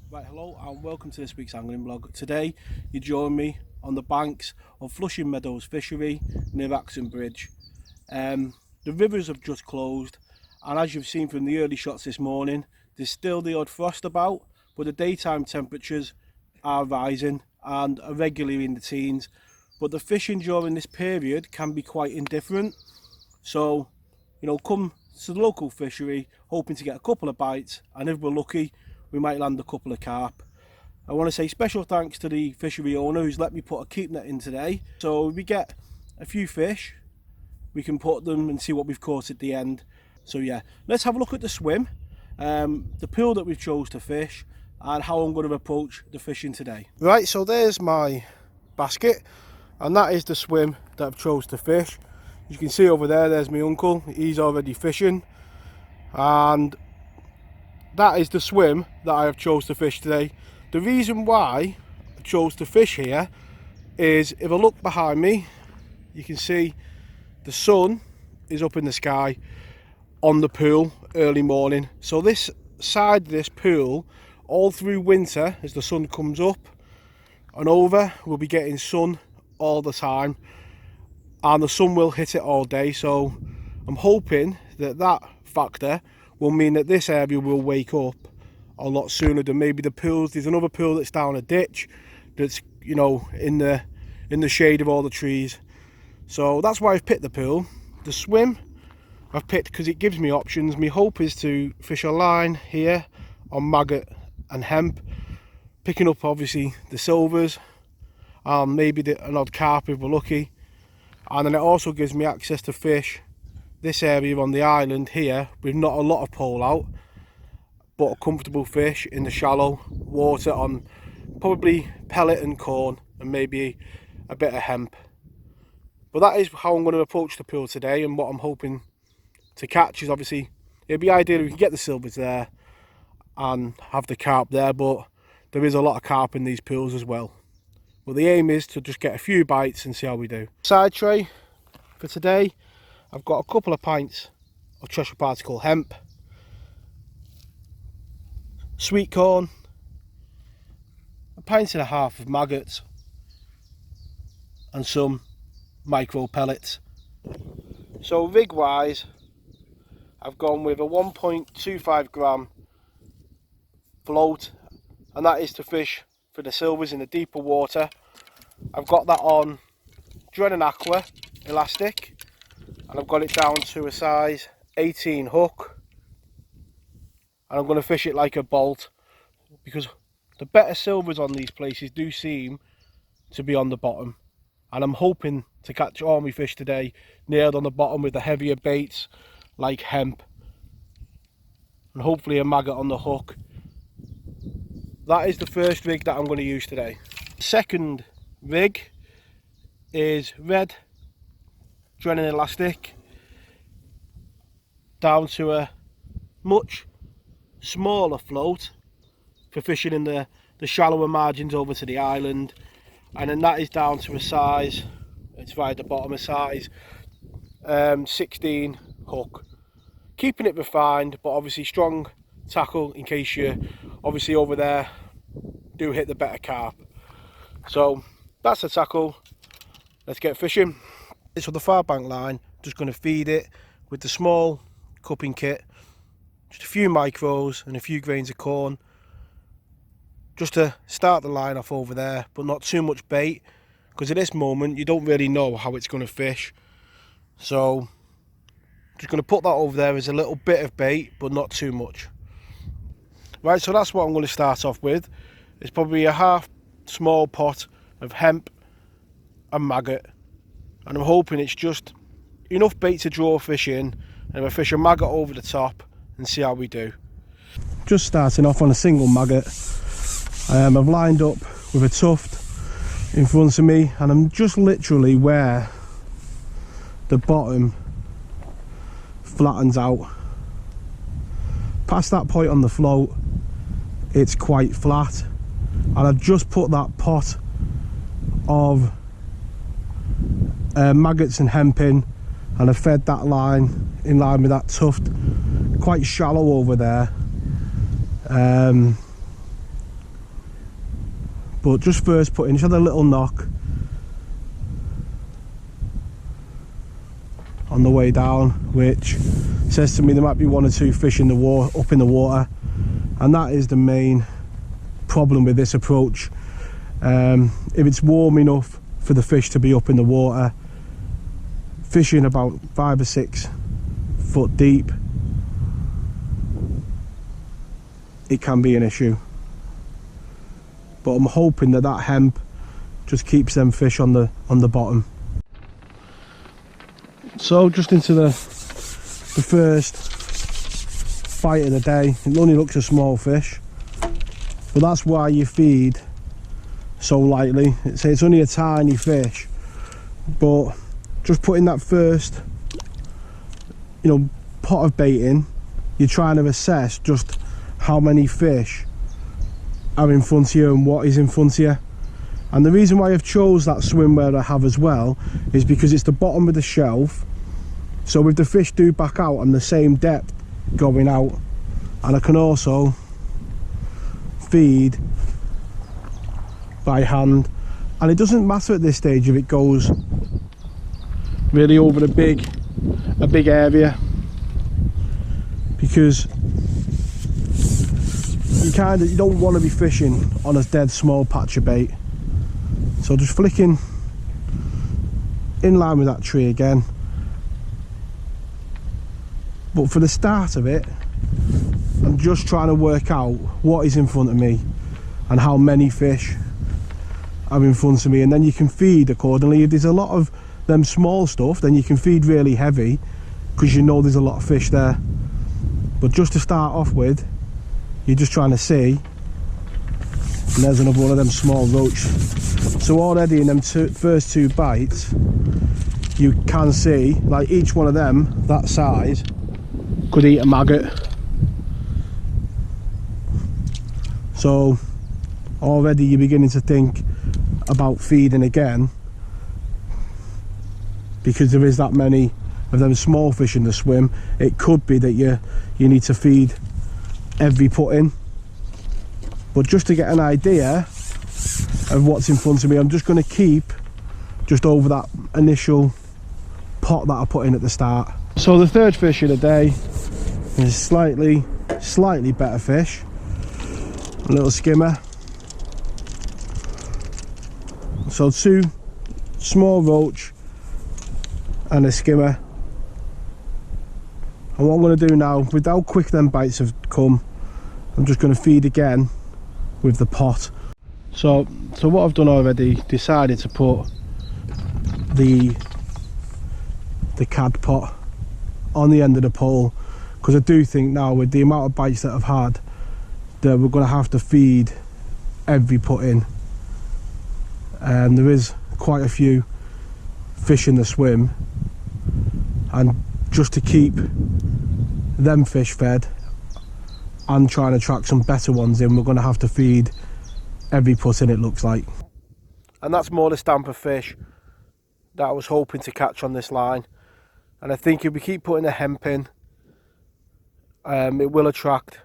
Right, hello and welcome to this week's angling vlog. Today you join me on the banks of Flushing Meadows Fishery near Acton Bridge. The rivers have just closed, and as you've seen from the early shots this morning, there's still the odd frost about, but the daytime temperatures are rising and are regularly in the teens. But the fishing during this period can be quite indifferent. So, come to the local fishery hoping to get a couple of bites, and if we're lucky, we might land a couple of carp. I want to say special thanks to the fishery owner who's let me put a keep net in today. So if we get a few fish, we can put them and see what we've caught at the end. So yeah, let's have a look at the swim, the pool that we've chose to fish, and how I'm going to approach the fishing today. Right, so there's my basket, and that is the swim that I've chose to fish. As you can see over there, there's my uncle. He's already fishing, and that is the swim that I have chose to fish today. The reason why I chose to fish here is, if I look behind me, you can see the sun is up in the sky on the pool early morning. So this side of this pool, all through winter, as the sun comes up and over, we'll be getting sun all the time, and the sun will hit it all day. So I'm hoping that that factor will mean that this area will wake up a lot sooner than maybe the pools. There's another pool that's down a ditch that's, in the shade of all the trees. So that's why I've picked the pool. The swim I've picked because it gives me options. My hope is to fish a line here on maggot and hemp, picking up obviously the silvers, maybe an odd carp if we're lucky. And then it also gives me access to fish this area on the island here with not a lot of pole out, but a comfortable fish in the shallow water on probably pellet and corn and maybe a bit of hemp. But that is how I'm going to approach the pool today, and what I'm hoping to catch is, obviously it'd be ideal if we can get the silvers there and have the carp there, but there is a lot of carp in these pools as well. But the aim is to just get a few bites and see how we do. Side tray for today, I've got a couple of pints of Cheshire particle hemp, sweet corn, a pint and a half of maggots, and some micro pellets. So rig wise, I've gone with a 1.25 gram float, and that is to fish for the silvers in the deeper water. I've got that on Drennan Aqua elastic, and I've got it down to a size 18 hook, and I'm going to fish it like a bolt, because the better silvers on these places do seem to be on the bottom, and I'm hoping to catch all my fish today nailed on the bottom with the heavier baits like hemp and hopefully a maggot on the hook. That is the first rig that I'm going to use today. Second rig is red Drennan elastic, down to a much smaller float for fishing in the shallower margins over to the island, and then that is down to a size, it's right at the bottom, a size 16 hook, keeping it refined but obviously strong tackle in case you obviously over there do hit the better carp. So that's the tackle, let's get fishing. So the far bank line, just going to feed it with the small cupping kit, just a few micros and a few grains of corn, just to start the line off over there, but not too much bait, because at this moment you don't really know how it's going to fish. So just going to put that over there as a little bit of bait, but not too much. Right, so that's what I'm going to start off with. It's probably a half small pot of hemp and maggot, and I'm hoping it's just enough bait to draw fish in, and I fish a maggot over the top and see how we do. Just starting off on a single maggot. I've lined up with a tuft in front of me, and I'm just literally where the bottom flattens out. Past that point on the float, it's quite flat, and I've just put that pot of maggots and hemp in, and I've fed that line in line with that tuft, quite shallow over there. But just first put in, just had a little knock on the way down, which says to me there might be 1 or 2 fish in the water, up in the water, and that is the main problem with this approach. If it's warm enough for the fish to be up in the water, fishing about 5 or 6 foot deep, it can be an issue. But I'm hoping that that hemp just keeps them fish on the bottom. So just into the first bite of the day. It only looks a small fish, but that's why you feed so lightly. It's only a tiny fish, but just putting that first, you know, pot of bait in, you're trying to assess just how many fish are in front of you and what is in front of you. And the reason why I've chose that swimwear I have as well is because it's the bottom of the shelf, so if the fish do back out, I'm the same depth going out, and I can also feed by hand. And it doesn't matter at this stage if it goes really over a big area, because you don't want to be fishing on a dead small patch of bait. So just flicking in line with that tree again. But for the start of it, I'm just trying to work out what is in front of me and how many fish are in front of me, and then you can feed accordingly. If there's a lot of them small stuff, then you can feed really heavy because you know there's a lot of fish there. But just to start off with, you're just trying to see, and there's another one of them small roach. So already in them first 2 bites, you can see, like, each one of them that size could eat a maggot. So already you're beginning to think about feeding again, because there is that many of them small fish in the swim. It could be that you need to feed every put in. But just to get an idea of what's in front of me, I'm just going to keep just over that initial pot that I put in at the start. So the third fish of the day is slightly better fish, a little skimmer. So 2 small roach and a skimmer. And what I'm going to do now, with how quick them bites have come, I'm just going to feed again with the pot. So what I've done already, decided to put the cad pot on the end of the pole, because I do think now with the amount of bites that I've had that we're going to have to feed every put in. And there is quite a few fish in the swim, and just to keep them fish fed and trying to track some better ones in, we're going to have to feed every put in, it looks like. And that's more the stamp of fish that I was hoping to catch on this line. And I think if we keep putting the hemp in, it will attract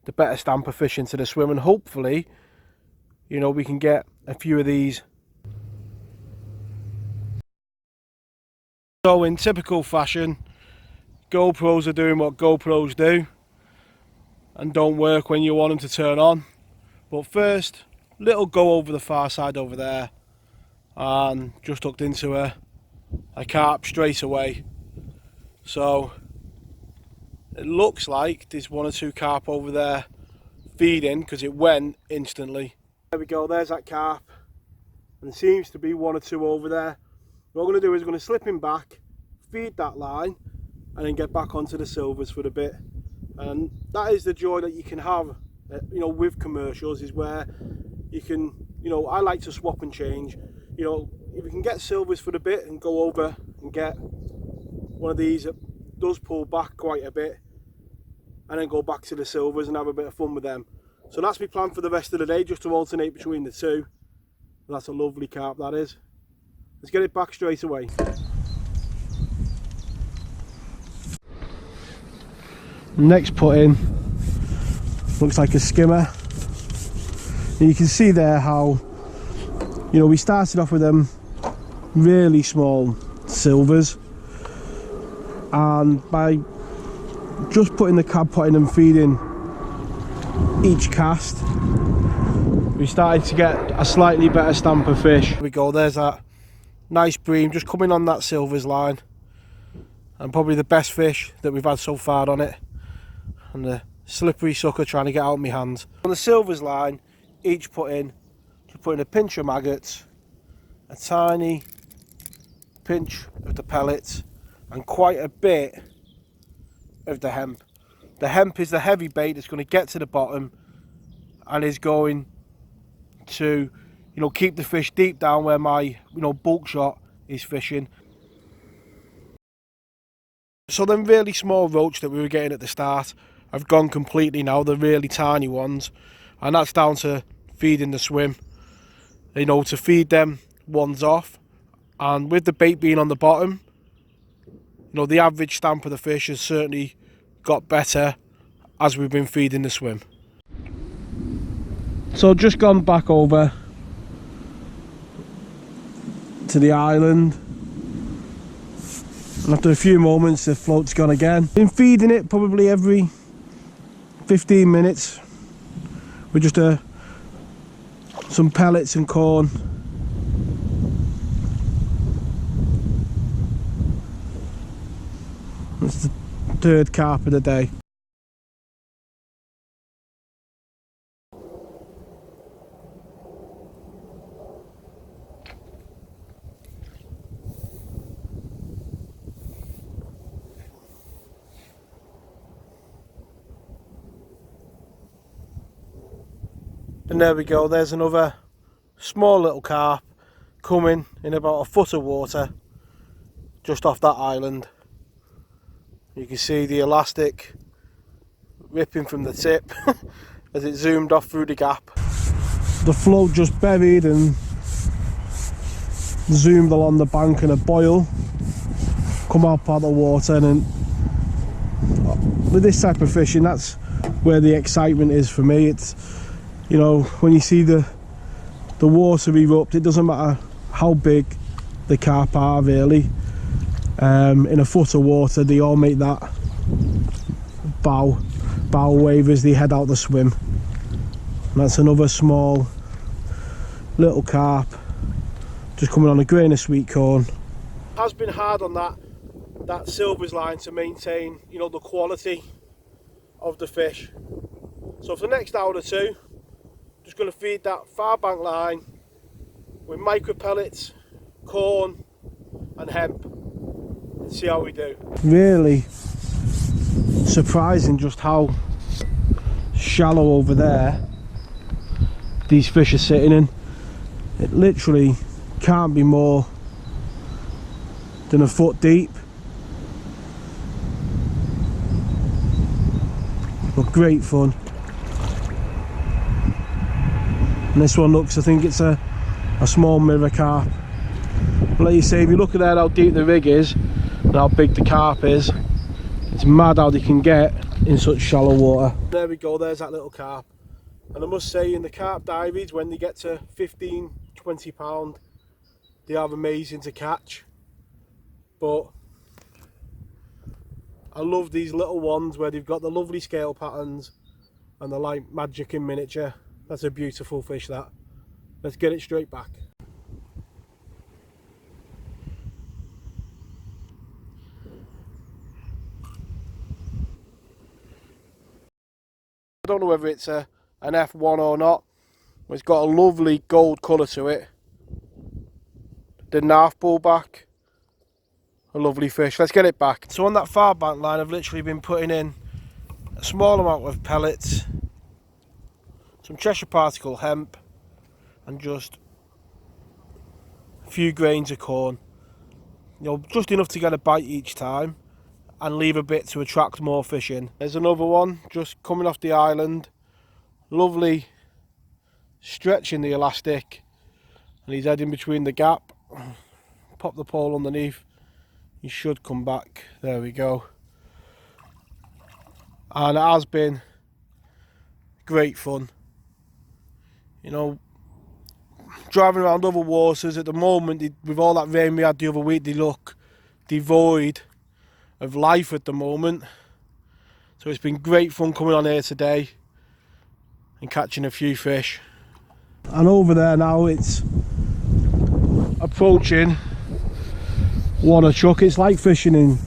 the better stamp of fish into the swim, and hopefully, you know, we can get a few of these. So in typical fashion, GoPros are doing what GoPros do and don't work when you want them to turn on. But first, little go over the far side over there, and just hooked into a carp straight away. So it looks like there's 1 or 2 carp over there feeding, because it went instantly. There we go, there's that carp, and there seems to be 1 or 2 over there. What I'm going to do is I'm going to slip him back, feed that line, and then get back onto the silvers for a bit. And that is the joy that you can have, you know, with commercials, is where you can, you know, I like to swap and change. You know, if you can get silvers for a bit and go over and get one of these that does pull back quite a bit, and then go back to the silvers and have a bit of fun with them. So that's my plan for the rest of the day, just to alternate between the 2. That's a lovely carp, that is. Let's get it back straight away. Next put in looks like a skimmer. And you can see there how, you know, we started off with them really small silvers, and by just putting the cab pot in and feeding each cast, we started to get a slightly better stamp of fish. Here we go, there's that nice bream just coming on that silvers line, and probably the best fish that we've had so far on it, and the slippery sucker trying to get out of my hands. On the silvers line, each put in a pinch of maggots, a tiny pinch of the pellets, and quite a bit of the hemp. The hemp is the heavy bait that's going to get to the bottom and is going to, you know, keep the fish deep down where my, you know, bulk shot is fishing. So them really small roach that we were getting at the start have gone completely now, the really tiny ones, and that's down to feeding the swim. You know, to feed them ones off, and with the bait being on the bottom, you know, the average stamp of the fish has certainly got better as we've been feeding the swim. So just gone back over to the island, and after a few moments the float's gone again. Been feeding it probably every 15 minutes with just some pellets and corn. That's the third carp of the day. And there we go, there's another small little carp coming in about a foot of water just off that island. You can see the elastic ripping from the tip as it zoomed off through the gap. The float just buried and zoomed along the bank, and a boil come up out of the water. And with this type of fishing, that's where the excitement is for me. It's, you know, when you see the water erupt, it doesn't matter how big the carp are really. In a foot of water, they all make that bow wave as they head out the swim. And that's another small little carp just coming on a grain of sweet corn. It has been hard on that silvers line to maintain, you know, the quality of the fish. So for the next hour or two, just going to feed that far bank line with micro pellets, corn and hemp, and see how we do. Really surprising just how shallow over there these fish are sitting in. It literally can't be more than a foot deep. But great fun. And this one looks, I think it's a small mirror carp. But like you say, if you look at that, how deep the rig is and how big the carp is, it's mad how they can get in such shallow water. There we go, there's that little carp. And I must say, in the carp dives, when they get to 15-20 pound, they are amazing to catch. But I love these little ones where they've got the lovely scale patterns and they're like magic in miniature. That's a beautiful fish, that. Let's get it straight back. I don't know whether it's an F1 or not, but it's got a lovely gold colour to it. The knife bullback, a lovely fish. Let's get it back. So on that far bank line, I've literally been putting in a small amount of pellets, some Cheshire particle hemp, and just a few grains of corn. You know, just enough to get a bite each time and leave a bit to attract more fish in. There's another one just coming off the island. Lovely stretching the elastic, and he's heading between the gap. Pop the pole underneath, he should come back. There we go. And it has been great fun. You know, driving around other waters at the moment, with all that rain we had the other week, they look devoid of life at the moment. So it's been great fun coming on here today and catching a few fish. And over there now it's approaching 1 o'clock. It's like fishing in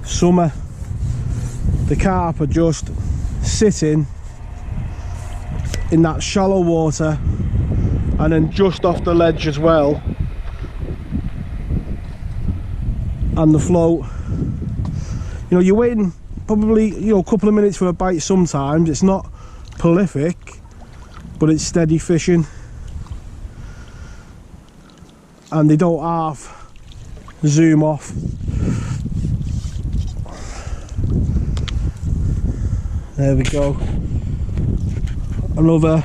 summer. The carp are just sitting in that shallow water, and then just off the ledge as well, and the float. You know, you're waiting probably, you know, a couple of minutes for a bite sometimes. It's not prolific, but it's steady fishing, and they don't half zoom off. There we go. Another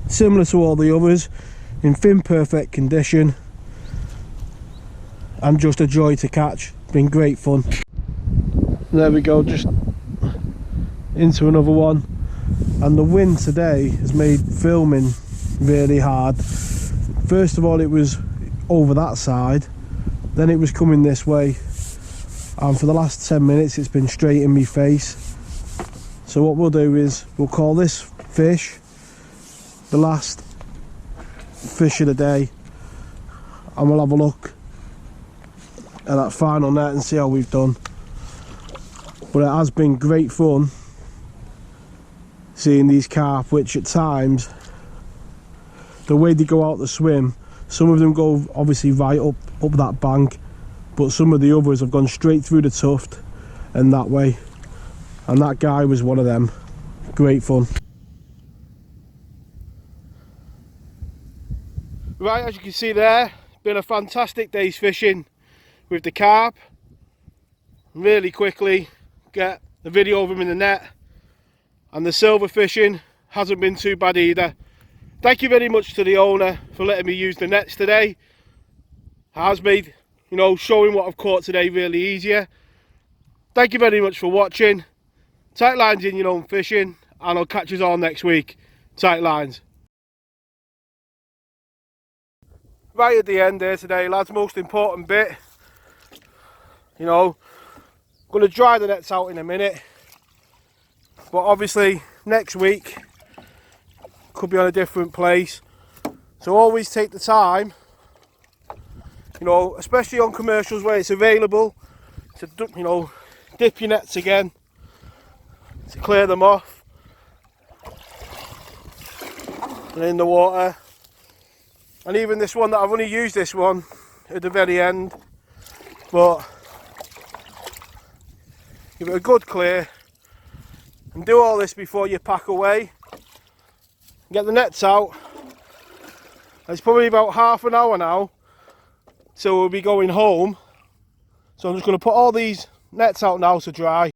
similar to all the others, in fin perfect condition, and just a joy to catch. Been great fun. There we go, just into another one. And the wind today has made filming really hard. First of all, it was over that side, then it was coming this way, and for the last 10 minutes it's been straight in my face. So what we'll do is we'll call this fish the last fish of the day, and we'll have a look at that final net and see how we've done. But it has been great fun seeing these carp, which at times, the way they go out the swim, some of them go obviously right up that bank, but some of the others have gone straight through the tuft and that way, and that guy was one of them. Great fun. Right, as you can see there, been a fantastic day's fishing with the carp. Really quickly get the video of them in the net, and the silver fishing hasn't been too bad either. Thank you very much to the owner for letting me use the nets today. It has made, you know, showing what I've caught today really easier. Thank you very much for watching. Tight lines in your own fishing, and I'll catch us all next week. Tight lines. Right at the end there today, lads, most important bit. You know, I'm going to dry the nets out in a minute, but obviously next week could be on a different place, so always take the time, you know, especially on commercials where it's available, to, you know, dip your nets again to clear them off and in the water. And even this one that I've only used this one at the very end, but give it a good clear and do all this before you pack away. Get the nets out. It's probably about half an hour now till we'll be going home, so I'm just going to put all these nets out now to dry.